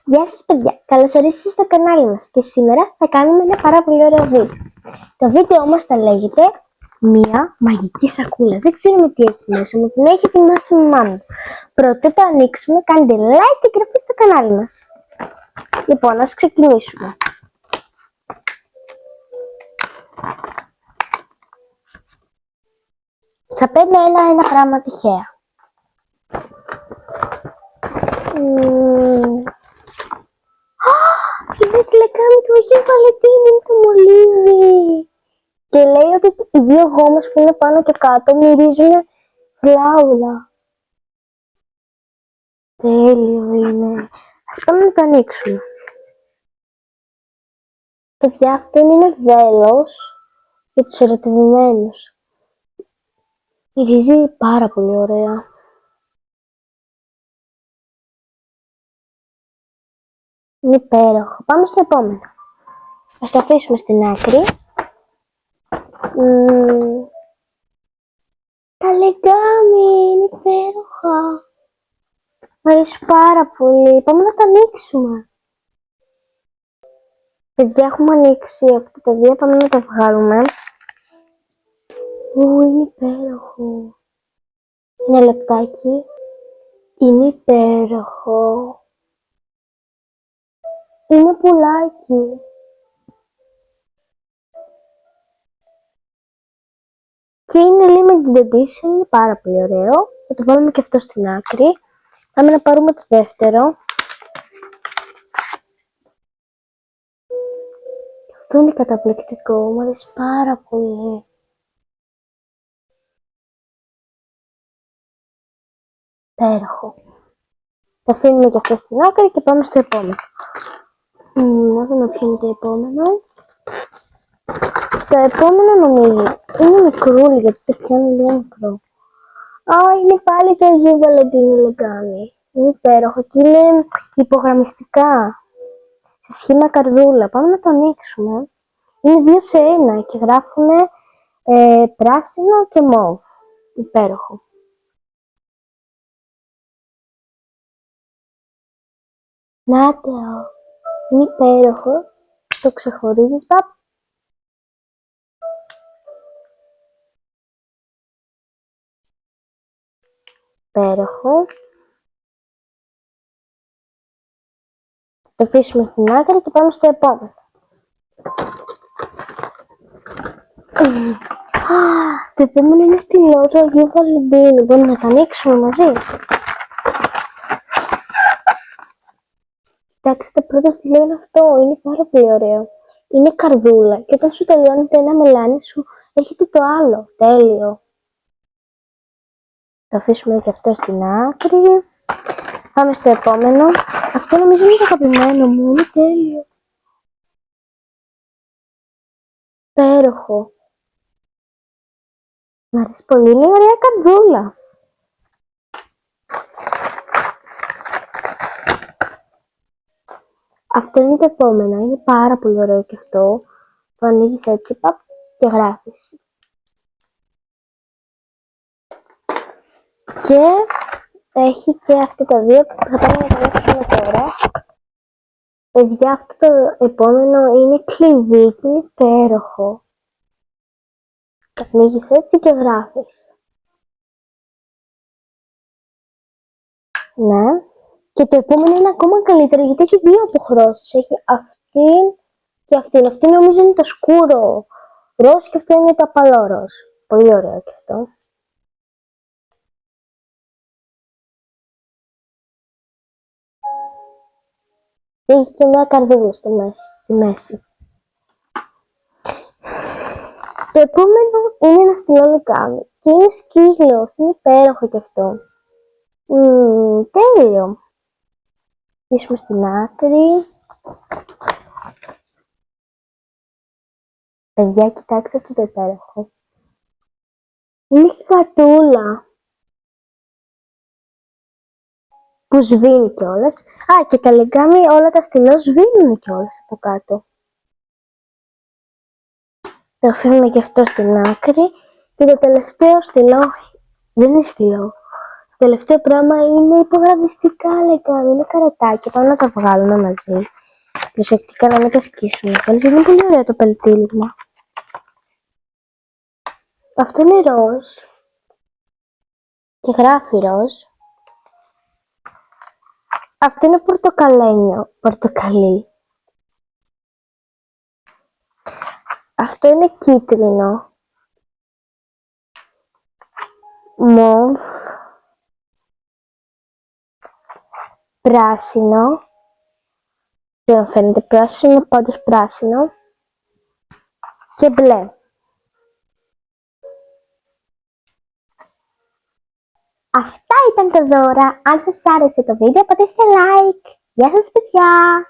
Γεια σας παιδιά, καλώς ορίσατε στο κανάλι μας και σήμερα θα κάνουμε ένα πάρα πολύ ωραίο βίντεο. Το βίντεο όμως θα λέγεται μία μαγική σακούλα. Δεν ξέρουμε τι έχει μέσα μου, την έχει ετοιμάσει η μαμά μου. Πρωτού το ανοίξουμε, κάντε like και εγγραφή στο κανάλι μας. Λοιπόν, ας ξεκινήσουμε. Θα παίρνω ένα πράγμα τυχαία. Είναι τηλεκάμερα του Αγίου Βαλεντίνου, είναι το μολύβι. Και λέει ότι οι δύο γόμες που είναι πάνω και κάτω μυρίζουν φλάουλα. Τέλειο είναι. Ας πάμε να το ανοίξουμε. Παιδιά, αυτό είναι βέλος για τους ερωτευμένους. Μυρίζει πάρα πολύ ωραία. Είναι υπέροχο. Πάμε στο επόμενο. Ας το αφήσουμε στην άκρη. Τα λεγκάμι είναι υπέροχα. Μ' αρέσει πάρα πολύ. Πάμε να τα ανοίξουμε. Παιδιά, έχουμε ανοίξει αυτά τα δύο. Πάμε να τα βγάλουμε. Είναι υπέροχο. Ένα λεπτάκι. Είναι υπέροχο. Είναι πουλάκι. Και είναι limited edition, είναι πάρα πολύ ωραίο. Θα το βάλουμε και αυτό στην άκρη. Πάμε να πάρουμε το δεύτερο. Αυτό είναι καταπληκτικό, μου αρέσει πάρα πολύ. Υπέροχο. Το αφήνουμε και αυτό στην άκρη και πάμε στο επόμενο. Να δούμε ποιο είναι το επόμενο. Το επόμενο νομίζω είναι μικρούλι, γιατί το πιάνω λίγο μικρό. Είναι πάλι το Αγίου Βαλεντίνου λεγκάμι. Είναι υπέροχο και είναι υπογραμμιστικά. Σε σχήμα καρδούλα. Πάμε να το ανοίξουμε. Είναι 2 σε 1 και γράφουν πράσινο και μοβ. Υπέροχο. Νάτε, είναι υπέροχο. Το ξεχωρίζεις, παπ. Υπέροχο. Το αφήσουμε στην άκρη και πάμε στο επόμενο. Το επόμενο είναι στυλό του Αγίου Βαλεντίνου. Μπορούμε να τα ανοίξουμε μαζί. Κοιτάξτε, το πρώτο στυλό είναι αυτό. Είναι πάρα πολύ ωραίο. Είναι καρδούλα και όταν σου τελειώνει το ένα μελάνι σου έρχεται το άλλο. Τέλειο. Το αφήσουμε και αυτό στην άκρη. Πάμε στο επόμενο. Αυτό νομίζω είναι το αγαπημένο μου. Είναι τέλειο. Υπέροχο. Μ' αρέσει πολύ. Είναι ωραία καρδούλα. Αυτό είναι το επόμενο. Είναι πάρα πολύ ωραίο και αυτό. Το ανοίγεις έτσι παπ, και γράφεις. Και έχει και αυτά τα δύο που θα πάμε να τα ανοίξουμε τώρα. Παιδιά, αυτό το επόμενο είναι κλειδί και είναι υπέροχο. Το ανοίγεις έτσι και γράφεις. Ναι. Και το επόμενο είναι ακόμα καλύτερο γιατί έχει 2 αποχρώσεις. Έχει αυτήν και αυτήν. Αυτή νομίζω είναι το σκούρο ροζ και αυτό είναι το απαλό ροζ. Πολύ ωραίο και αυτό. Και έχει και μια καρδούλα στη μέση. Το επόμενο είναι ένα στυλό λεγκάμι και είναι σκύλος. Είναι υπέροχο και αυτό. Τέλειο. Αφήσουμε στην άκρη. Παιδιά, κοιτάξτε αυτό το υπέροχο. Είναι γατούλα. Που σβήνει κιόλας. Και τα λεγκάμι όλα τα στυλό σβήνουν κιόλας από κάτω. Το αφήνουμε και αυτό στην άκρη. Και το τελευταίο στυλό δεν είναι στυλό. τελευταίο πράγμα είναι υπογραμμιστικά, λέγαμε. Είναι καροτάκια. Πάμε να τα βγάλουμε μαζί. Προσεκτικά να μην τα σκίσουμε. Είναι πολύ ωραίο το πελτήλιγμα. Αυτό είναι ροζ. Και γράφει ροζ. Αυτό είναι πορτοκαλένιο. Πορτοκαλί. Αυτό είναι κίτρινο. Μοβ. Πράσινο. Δεν φαίνεται πράσινο, πάντως πράσινο. Και μπλε. Αυτά ήταν τα δώρα. Αν σας άρεσε το βίντεο, πατήστε like. Γεια σας παιδιά!